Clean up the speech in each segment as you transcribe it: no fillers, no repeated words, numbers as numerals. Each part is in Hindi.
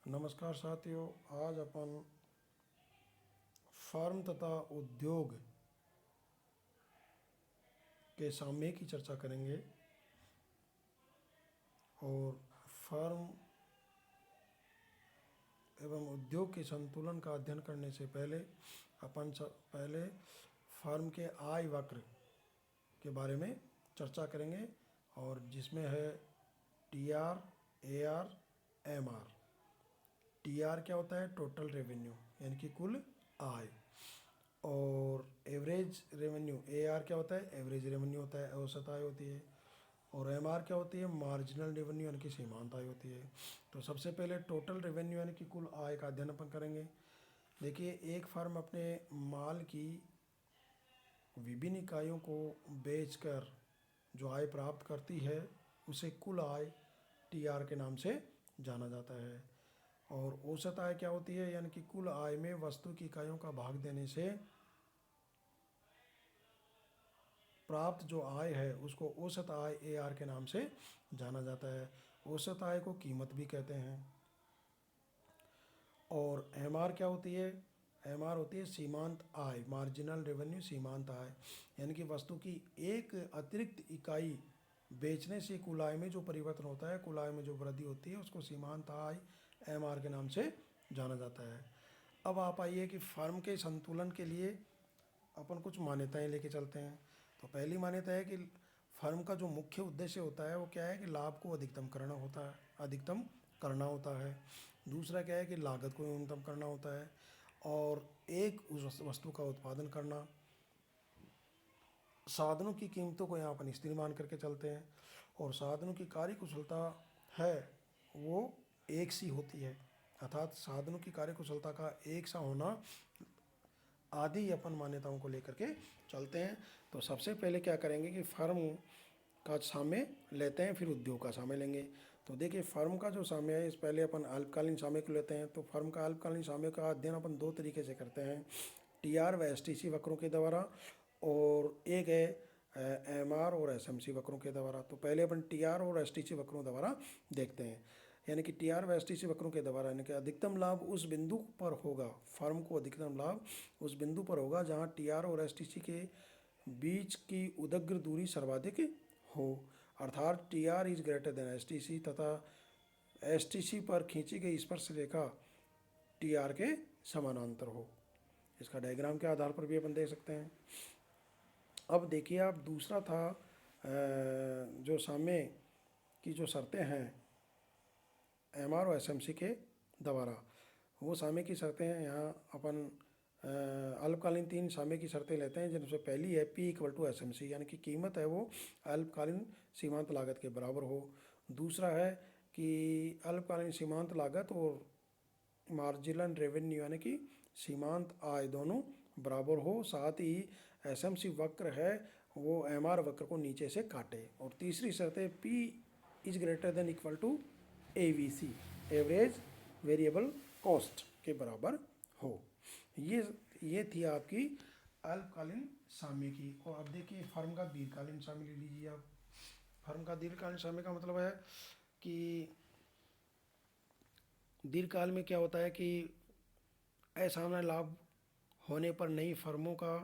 नमस्कार साथियों, आज अपन फर्म तथा उद्योग के साम्य की चर्चा करेंगे। और फर्म एवं उद्योग के संतुलन का अध्ययन करने से पहले पहले फर्म के आय वक्र के बारे में चर्चा करेंगे, और जिसमें है T R, A R, M R. T R क्या होता है? टोटल रेवेन्यू, यानी कि कुल आय। और एवरेज रेवेन्यू, ए आर क्या होता है? एवरेज रेवेन्यू होता है, औसत आय होती है। और एम आर क्या होती है? मार्जिनल रेवेन्यू, यानी कि सीमांत आय होती है। तो सबसे पहले टोटल रेवेन्यू यानी कि कुल आय का अध्ययन अपन करेंगे। देखिए, एक फर्म अपने माल की विभिन्न इकाइयों को बेचकर जो आय प्राप्त करती है उसे कुल आय टी आर के नाम से जाना जाता है। और औसत आय क्या होती है? यानी कि कुल आय में वस्तु की इकाइयों का भाग देने से प्राप्त जो आय है उसको औसत आय ए आर के नाम से जाना जाता है। औसत आय को कीमत भी कहते हैं। और एम आर क्या होती है? एम आर होती है सीमांत आय, मार्जिनल रेवेन्यू, सीमांत आय। यानी कि वस्तु की एक अतिरिक्त इकाई बेचने से कुल आय में जो परिवर्तन होता है, कुल आय में जो वृद्धि होती है, उसको सीमांत आय एम आर के नाम से जाना जाता है। अब आप आइए कि फर्म के संतुलन के लिए अपन कुछ मान्यताएं लेके चलते हैं। तो पहली मान्यता है कि फर्म का जो मुख्य उद्देश्य होता है वो क्या है? कि लाभ को अधिकतम करना होता है। दूसरा क्या है? कि लागत को न्यूनतम करना होता है। और एक उस वस्तु का उत्पादन करना। साधनों की कीमतों को यहाँ अपन स्थिर मान करके चलते हैं। और साधनों की कार्य कुशलता है वो एक सी होती है, अर्थात साधनों की कार्य कुशलता का एक सा होना आदि अपन मान्यताओं को लेकर के चलते हैं। तो सबसे पहले क्या करेंगे कि फर्म का साम्य लेते हैं, फिर उद्योग का साम्य लेंगे। तो देखिए, फर्म का जो साम्य है, इस पहले अपन अल्पकालीन साम्य को लेते हैं। तो फर्म का अल्पकालीन साम्य का अध्ययन अपन दो तरीके से करते हैं, टी आर व एस टी सी वक्रों के द्वारा, और एक है एम आर और एस एम सी वक्रों के द्वारा। तो पहले अपन टी आर और एस टी सी वक्रों द्वारा देखते हैं। यानी कि टी आर व एस टी सी वक्रों के द्वारा, यानी कि अधिकतम लाभ उस बिंदु पर होगा, फर्म को अधिकतम लाभ उस बिंदु पर होगा जहाँ टी आर और एस टी सी के बीच की उदग्र दूरी सर्वाधिक हो, अर्थात T R is greater than S T C, तथा एस टी सी पर खींची गई स्पर्श रेखा टी आर के समानांतर हो। इसका डायग्राम के आधार पर भी अपन देख सकते हैं। अब देखिए, आप दूसरा था जो साम्य की जो शर्तें हैं एम आर और एस एम सी के द्वारा, वो साम्य की शर्तें हैं। यहाँ अपन अल्पकालीन तीन साम्य की शर्तें लेते हैं, जिनमें पहली है P equal to S M C, यानी कि कीमत है वो अल्पकालीन सीमांत लागत के बराबर हो। दूसरा है कि अल्पकालीन सीमांत लागत और मार्जिनल रेवेन्यू, यानी कि सीमांत आय, दोनों बराबर हो। साथ ही एस एम सी वक्र है वो एम आर वक्र को नीचे से काटे। और तीसरी शर्त है P is greater than equal to A V C, average variable cost के बराबर हो। ये थी आपकी अल्पकालीन साम्य की। और अब देखिए, फर्म का दीर्घकालीन साम्य ले लीजिए आप। फर्म का दीर्घकालीन साम्य का मतलब है कि दीर्घकाल में क्या होता है कि असामान्य लाभ होने पर नई फर्मों का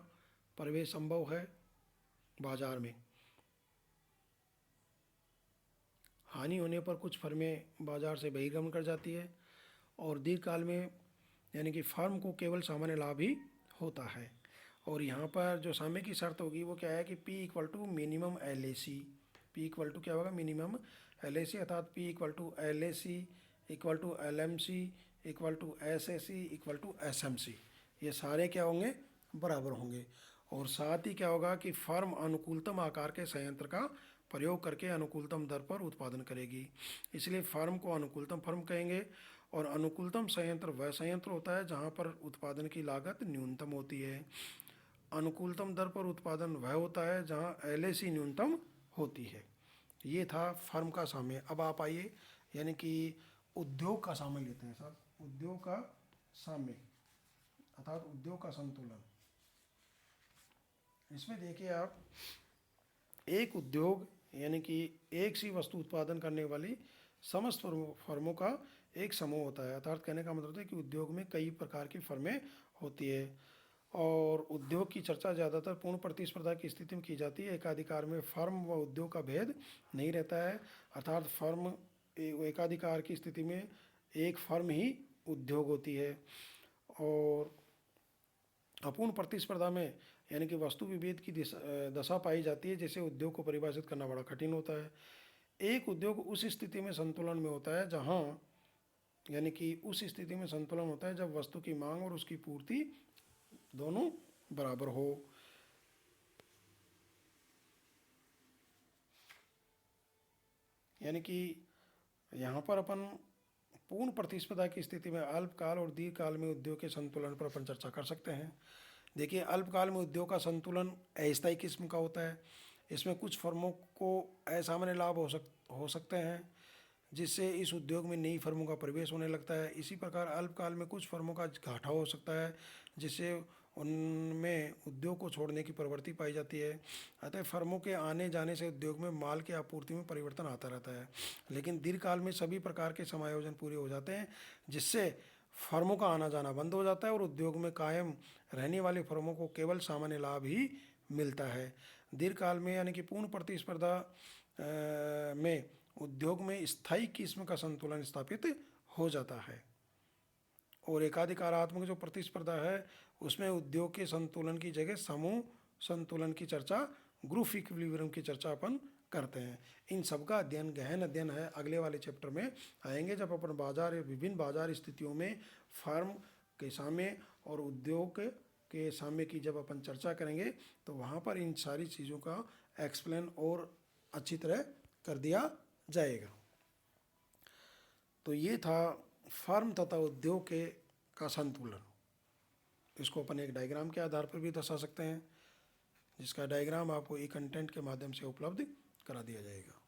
प्रवेश संभव है बाजार में। हानि होने पर कुछ फर्में बाजार से बहिर्गमन कर जाती है। और दीर्घकाल में यानी कि फर्म को केवल सामान्य लाभ ही होता है। और यहाँ पर जो साम्य की शर्त होगी वो क्या है कि P equal to minimum L A C. P equal to क्या होगा? मिनिमम एल ए सी, अर्थात P equal to L A C equal to L M C equal to S A C equal to S M C. ये सारे क्या होंगे? बराबर होंगे। और साथ ही क्या होगा कि फर्म अनुकूलतम आकार के संयंत्र का प्रयोग करके अनुकूलतम दर पर उत्पादन करेगी, इसलिए फर्म को अनुकूलतम फर्म कहेंगे। और अनुकूलतम संयंत्र वह संयंत्र होता है जहाँ पर उत्पादन की लागत न्यूनतम होती है। अनुकूलतम दर पर उत्पादन वह होता है जहाँ एलएसी न्यूनतम होती है। ये था फर्म का साम्य। अब आप आइए यानी कि उद्योग का साम्य लेते हैं सर। उद्योग का साम्य अर्थात उद्योग का संतुलन। इसमें देखिए आप, एक उद्योग यानी कि एक सी वस्तु उत्पादन करने वाली समस्त फर्मों का एक समूह होता है। अर्थात कहने का मतलब है कि उद्योग में कई प्रकार की फर्में होती है और उद्योग की चर्चा ज़्यादातर पूर्ण प्रतिस्पर्धा की स्थिति में की जाती है। एकाधिकार में फर्म व उद्योग का भेद नहीं रहता है। अर्थात फर्म एकाधिकार की स्थिति में एक फर्म ही उद्योग होती है और अपूर्ण प्रतिस्पर्धा में यानी कि वस्तु विभेद की दशा पाई जाती है, जिसे उद्योग को परिभाषित करना बड़ा कठिन होता है। एक उद्योग उस स्थिति में संतुलन में होता है जहाँ यानी कि उस स्थिति में संतुलन होता है जब वस्तु की मांग और उसकी पूर्ति दोनों बराबर हो। यानी कि यहाँ पर अपन पूर्ण प्रतिस्पर्धा की स्थिति में अल्पकाल और दीर्घकाल में उद्योग के संतुलन पर अपन चर्चा कर सकते हैं। देखिए, अल्पकाल में उद्योग का संतुलन अस्थायी किस्म का होता है। इसमें कुछ फर्मों को असामान्य लाभ हो सकते हैं, जिससे इस उद्योग में नई फर्मों का प्रवेश होने लगता है। इसी प्रकार अल्पकाल में कुछ फर्मों का घाटा हो सकता है, जिससे उनमें उद्योग को छोड़ने की प्रवृत्ति पाई जाती है। अतः फर्मों के आने जाने से उद्योग में माल की आपूर्ति में परिवर्तन आता रहता है। लेकिन दीर्घकाल में सभी प्रकार के समायोजन पूरे हो जाते हैं, जिससे फर्मों का आना जाना बंद हो जाता है और उद्योग में कायम रहने वाली फर्मों को केवल सामान्य लाभ ही मिलता है। दीर्घकाल में यानी कि पूर्ण प्रतिस्पर्धा में उद्योग में स्थायी किस्म का संतुलन स्थापित हो जाता है और एकाधिकारात्मक जो प्रतिस्पर्धा है उसमें उद्योग के संतुलन की जगह समूह संतुलन की चर्चा, ग्रुप इक्विलिब्रियम की चर्चा अपन करते हैं। इन सब का अध्ययन गहन अध्ययन है, अगले वाले चैप्टर में आएंगे जब अपन बाजार या विभिन्न बाजार स्थितियों में फर्म के सामने और उद्योग के सामने की जब अपन चर्चा करेंगे तो वहाँ पर इन सारी चीज़ों का एक्सप्लेन और अच्छी तरह कर दिया जाएगा। तो ये था फर्म तथा उद्योग के का संतुलन। इसको अपन एक डायग्राम के आधार पर भी दर्शा सकते हैं, जिसका डायग्राम आपको ई कंटेंट के माध्यम से उपलब्ध करा दिया जाएगा।